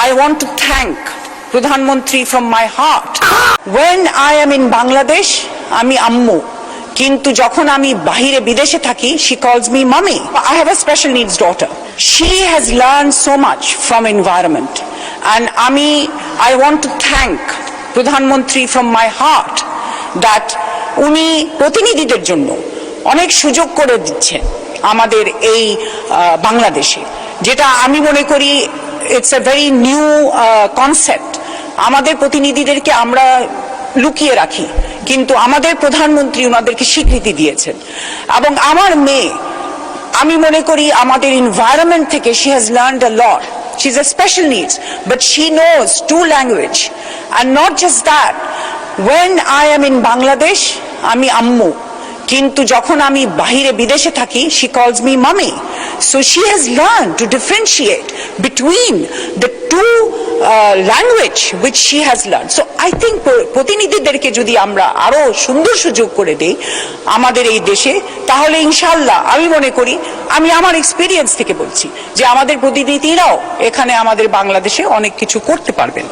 I want to thank Pradhan Mantri from my heart. When I am in Bangladesh, আমি আম্মু, কিন্তু যখন আমি বাহিরে বিদেশে থাকি, she calls me mommy. I have a special needs daughter. She has learned so much from environment, and I want to thank Pradhan Mantri from my heart that উনি প্রতিনিধিদের জন্য অনেক সুযোগ করে দিচ্ছেন আমাদের এই বাংলাদেশে, যেটা আমি মনে করি it's a very new concept. আমাদের প্রতিনিধিদেরকে আমরা লুকিয়ে রাখি, কিন্তু আমাদের প্রধানমন্ত্রী ওনাদেরকে স্বীকৃতি দিয়েছেন। এবং আমার মেয়ে, আমি মনে করি আমাদের এনভায়রনমেন্ট থেকে she has learned a lot. She's a special needs, but she knows 2 language, and not just that. When I am in Bangladesh, আমি আম্মু, কিন্তু যখন আমি বাহিরে বিদেশে থাকি, she calls me mommy. So she has learned to differentiate between the 2 language which she has learned. So I think প্রতিনিধিদেরকে যদি আমরা আরো সুন্দর সুযোগ করে দেই আমাদের এই দেশে, তাহলে ইনশাআল্লাহ আমি মনে করি, আমি আমার এক্সপেরিয়েন্স থেকে বলছি যে আমাদের প্রতিনিধিরাও এখানে আমাদের বাংলাদেশে অনেক কিছু করতে পারবেন।